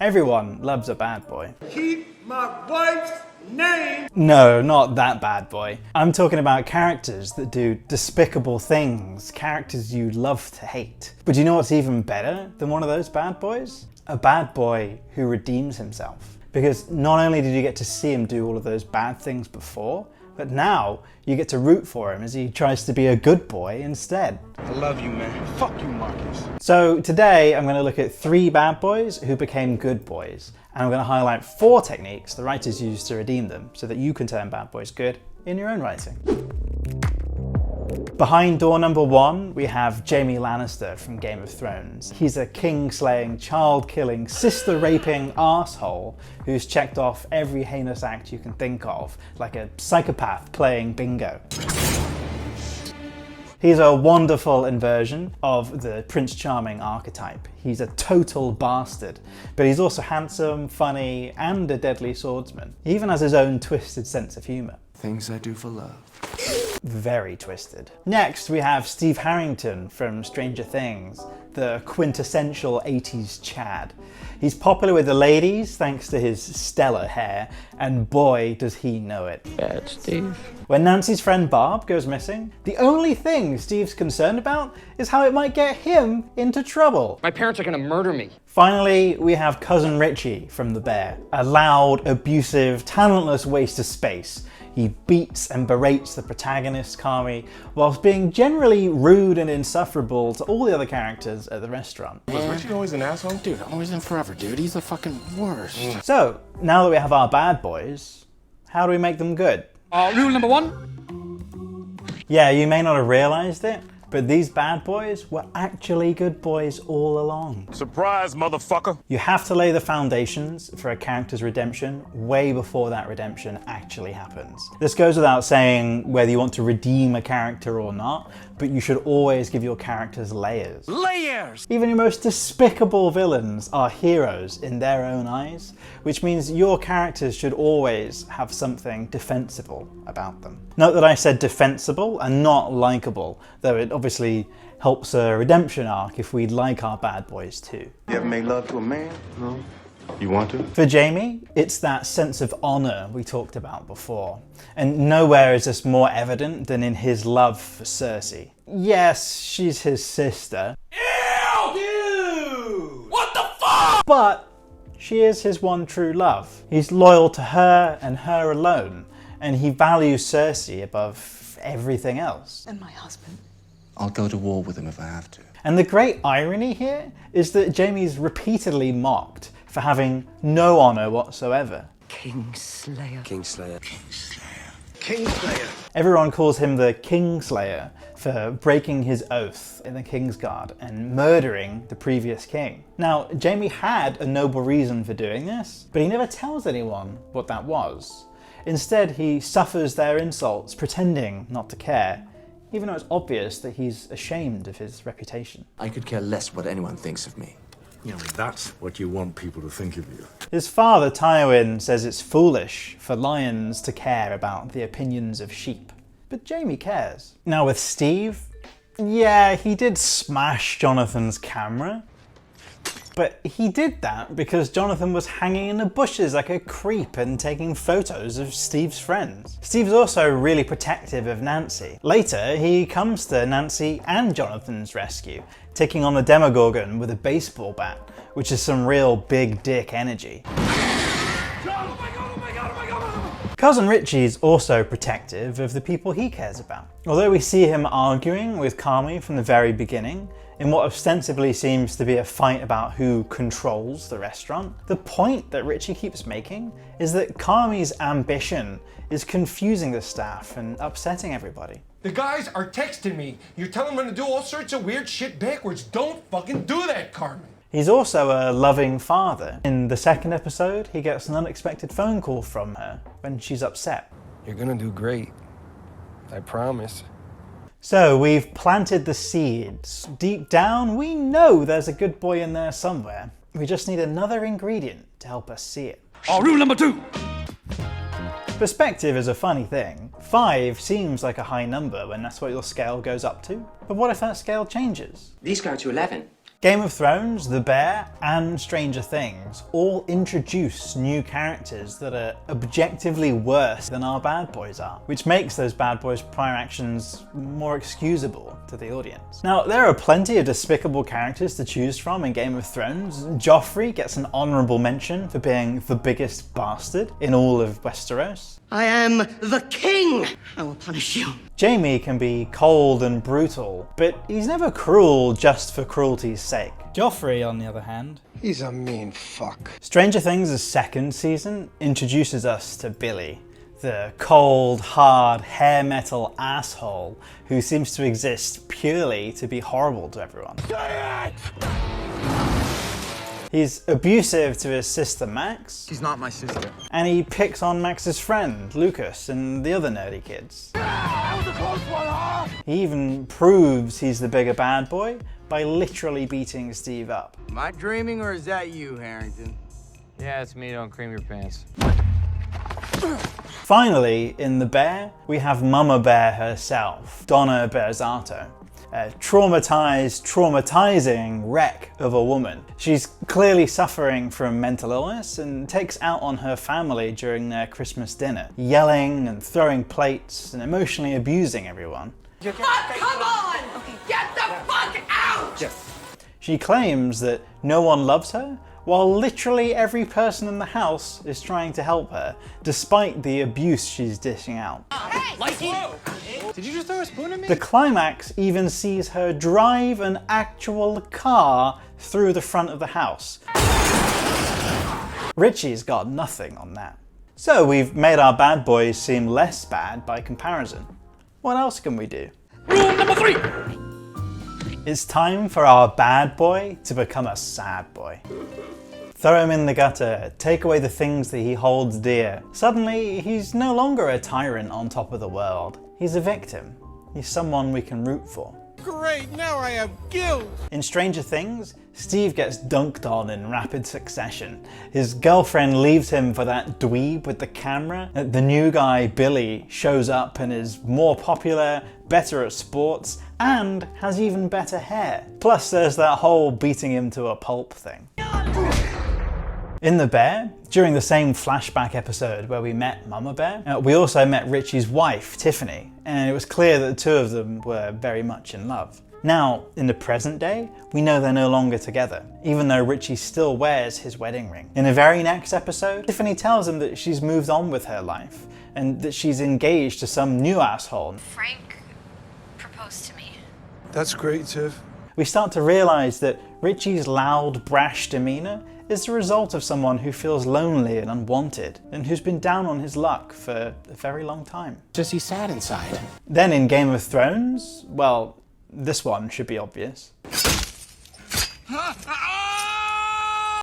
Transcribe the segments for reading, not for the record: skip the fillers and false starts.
Everyone loves a bad boy. Keep my wife's name. No, not that bad boy. I'm talking about characters that do despicable things, characters you love to hate. But do you know what's even better than one of those bad boys? A bad boy who redeems himself. Because not only did you get to see him do all of those bad things before, but now you get to root for him as he tries to be a good boy instead. I love you, man. Fuck you, Marcus. So today I'm going to look at 3 bad boys who became good boys, and I'm going to highlight 4 techniques the writers used to redeem them so that you can turn bad boys good in your own writing. Behind door number 1, we have Jaime Lannister from Game of Thrones. He's a king-slaying, child-killing, sister-raping arsehole who's checked off every heinous act you can think of, like a psychopath playing bingo. He's a wonderful inversion of the Prince Charming archetype. He's a total bastard, but he's also handsome, funny, and a deadly swordsman. He even has his own twisted sense of humour. Things I do for love. Very twisted. Next, we have Steve Harrington from Stranger Things, the quintessential 80s Chad. He's popular with the ladies thanks to his stellar hair, and boy does he know it. Bad Steve. When Nancy's friend Barb goes missing, the only thing Steve's concerned about is how it might get him into trouble. My parents are gonna murder me. Finally, we have Cousin Richie from The Bear, a loud, abusive, talentless waste of space. He beats and berates the protagonist, Carmy, whilst being generally rude and insufferable to all the other characters at the restaurant. Was Richie always an asshole? Dude, always and forever, dude. He's the fucking worst. So, now that we have our bad boys, how do we make them good? Rule number 1. Yeah, you may not have realised it, but these bad boys were actually good boys all along. Surprise, motherfucker. You have to lay the foundations for a character's redemption way before that redemption actually happens. This goes without saying whether you want to redeem a character or not, but you should always give your characters layers. Layers. Even your most despicable villains are heroes in their own eyes, which means your characters should always have something defensible about them. Note that I said defensible and not likable, though it obviously helps a redemption arc if we like our bad boys too. You ever made love to a man? No. You want to? For Jaime, it's that sense of honour we talked about before, and nowhere is this more evident than in his love for Cersei. Yes, she's his sister. Ew! Dude! What the fuck? But she is his one true love. He's loyal to her and her alone, and he values Cersei above everything else. And my husband. I'll go to war with him if I have to. And the great irony here is that Jaime's repeatedly mocked for having no honour whatsoever. Kingslayer. Kingslayer. Kingslayer. Everyone calls him the Kingslayer for breaking his oath in the Kingsguard and murdering the previous king. Now, Jaime had a noble reason for doing this, but he never tells anyone what that was. Instead, he suffers their insults, pretending not to care, even though it's obvious that he's ashamed of his reputation. I could care less what anyone thinks of me. You know, that's what you want people to think of you. His father, Tywin, says it's foolish for lions to care about the opinions of sheep. But Jaime cares. Now with Steve, yeah, he did smash Jonathan's camera. But he did that because Jonathan was hanging in the bushes like a creep and taking photos of Steve's friends. Steve's also really protective of Nancy. Later, he comes to Nancy and Jonathan's rescue, taking on the Demogorgon with a baseball bat, which is some real big dick energy. Cousin Richie's also protective of the people he cares about. Although we see him arguing with Carmy from the very beginning, in what ostensibly seems to be a fight about who controls the restaurant, the point that Richie keeps making is that Carmy's ambition is confusing the staff and upsetting everybody. The guys are texting me. You're telling them to do all sorts of weird shit backwards. Don't fucking do that, Carmen. He's also a loving father. In the second episode, he gets an unexpected phone call from her when she's upset. You're gonna do great. I promise. So we've planted the seeds. Deep down, we know there's a good boy in there somewhere. We just need another ingredient to help us see it. Rule number 2. Perspective is a funny thing. 5 seems like a high number when that's what your scale goes up to. But what if that scale changes? These go to 11. Game of Thrones, The Bear, and Stranger Things all introduce new characters that are objectively worse than our bad boys are, which makes those bad boys' prior actions more excusable to the audience. Now, there are plenty of despicable characters to choose from in Game of Thrones. Joffrey gets an honourable mention for being the biggest bastard in all of Westeros. I am the king! I will punish you. Jaime can be cold and brutal, but he's never cruel just for cruelty's sake. Joffrey, on the other hand, He's a mean fuck. Stranger Things' second season introduces us to Billy, the cold, hard, hair metal asshole who seems to exist purely to be horrible to everyone. He's abusive to his sister Max. She's not my sister. And he picks on Max's friend, Lucas, and the other nerdy kids. That was a close one, huh? He even proves he's the bigger bad boy by literally beating Steve up. Am I dreaming or is that you, Harrington? Yeah, it's me, don't cream your pants. Finally, in The Bear, we have Mama Bear herself, Donna Bearzato. A traumatizing wreck of a woman. She's clearly suffering from mental illness and takes out on her family during their Christmas dinner, yelling and throwing plates and emotionally abusing everyone. Fuck, come on! Okay. Get the fuck out! She claims that no one loves her, while literally every person in the house is trying to help her, despite the abuse she's dishing out. Did you just throw a spoon at me? The climax even sees her drive an actual car through the front of the house. Richie's got nothing on that. So we've made our bad boys seem less bad by comparison. What else can we do? Rule number 3! It's time for our bad boy to become a sad boy. Throw him in the gutter, take away the things that he holds dear. Suddenly, he's no longer a tyrant on top of the world. He's a victim. He's someone we can root for. Great, now I have guilt! In Stranger Things, Steve gets dunked on in rapid succession. His girlfriend leaves him for that dweeb with the camera. The new guy, Billy, shows up and is more popular, better at sports, and has even better hair. Plus there's that whole beating him to a pulp thing. In The Bear, during the same flashback episode where we met Mama Bear, we also met Richie's wife, Tiffany, and it was clear that the two of them were very much in love. Now, in the present day, we know they're no longer together, even though Richie still wears his wedding ring. In the very next episode, Tiffany tells him that she's moved on with her life, and that she's engaged to some new asshole. Frank proposed to me. That's great, Tiff. We start to realize that Richie's loud, brash demeanor is the result of someone who feels lonely and unwanted, and who's been down on his luck for a very long time. Just he's sad inside. Then in Game of Thrones, well, this one should be obvious.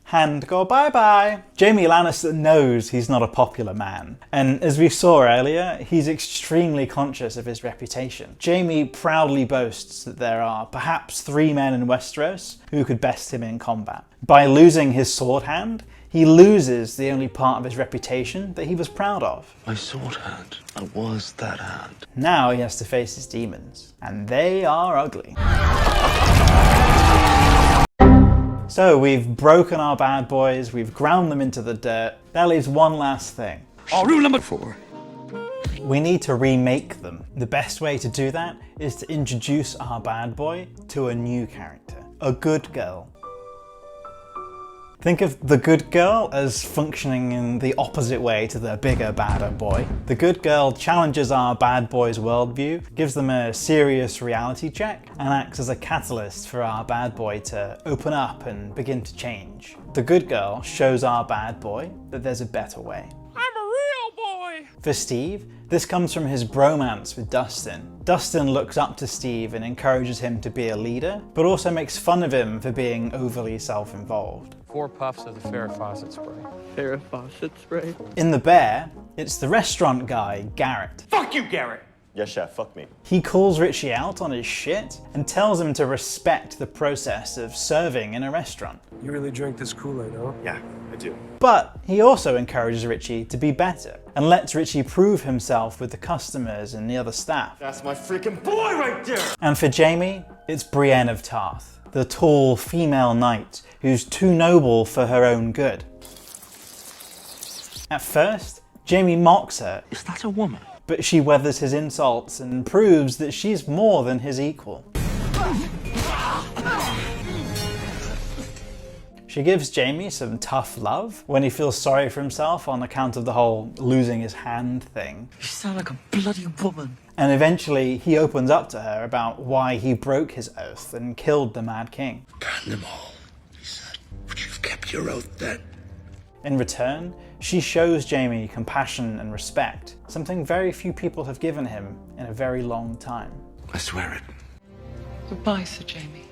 Hand go bye-bye. Jaime Lannister knows he's not a popular man, and as we saw earlier, he's extremely conscious of his reputation. Jaime proudly boasts that there are perhaps 3 men in Westeros who could best him in combat. By losing his sword hand, he loses the only part of his reputation that he was proud of. My sword hand. I was that hand. Now he has to face his demons, and they are ugly. So we've broken our bad boys, we've ground them into the dirt. That leaves one last thing. Rule number 4. We need to remake them. The best way to do that is to introduce our bad boy to a new character, a good girl. Think of the good girl as functioning in the opposite way to the bigger, badder boy. The good girl challenges our bad boy's worldview, gives them a serious reality check, and acts as a catalyst for our bad boy to open up and begin to change. The good girl shows our bad boy that there's a better way. I'm a real boy! For Steve, this comes from his bromance with Dustin. Dustin looks up to Steve and encourages him to be a leader, but also makes fun of him for being overly self-involved. 4 puffs of the Farrah Fawcett spray. Farrah Fawcett spray. In The Bear, it's the restaurant guy, Garrett. Fuck you, Garrett! Yes, chef, fuck me. He calls Richie out on his shit and tells him to respect the process of serving in a restaurant. You really drink this Kool-Aid, huh? Yeah, I do. But he also encourages Richie to be better and lets Richie prove himself with the customers and the other staff. That's my freaking boy right there! And for Jaime, it's Brienne of Tarth, the tall female knight who's too noble for her own good. At first, Jaime mocks her. Is that a woman? But she weathers his insults and proves that she's more than his equal. She gives Jaime some tough love when he feels sorry for himself on account of the whole losing his hand thing. You sound like a bloody woman. And eventually he opens up to her about why he broke his oath and killed the Mad King. Burn them all, he said. But you've kept your oath then. In return, she shows Jaime compassion and respect, something very few people have given him in a very long time. I swear it. Goodbye, Sir Jaime.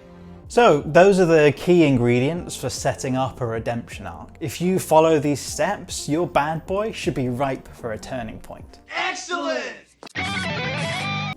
So, those are the key ingredients for setting up a redemption arc. If you follow these steps, your bad boy should be ripe for a turning point. Excellent!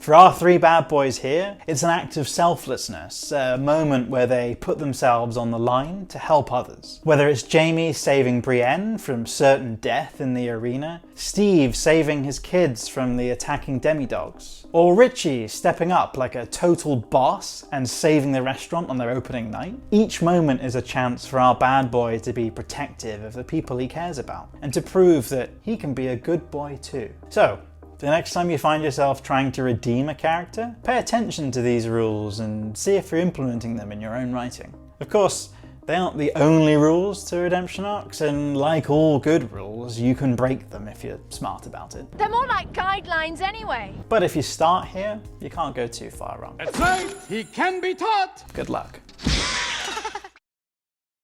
For our three bad boys here, it's an act of selflessness, a moment where they put themselves on the line to help others. Whether it's Jaime saving Brienne from certain death in the arena, Steve saving his kids from the attacking demidogs, or Richie stepping up like a total boss and saving the restaurant on their opening night. Each moment is a chance for our bad boy to be protective of the people he cares about, and to prove that he can be a good boy too. So, the next time you find yourself trying to redeem a character, pay attention to these rules and see if you're implementing them in your own writing. Of course, they aren't the only rules to redemption arcs, and like all good rules, you can break them if you're smart about it. They're more like guidelines anyway. But if you start here, you can't go too far wrong. That's right, he can be taught. Good luck.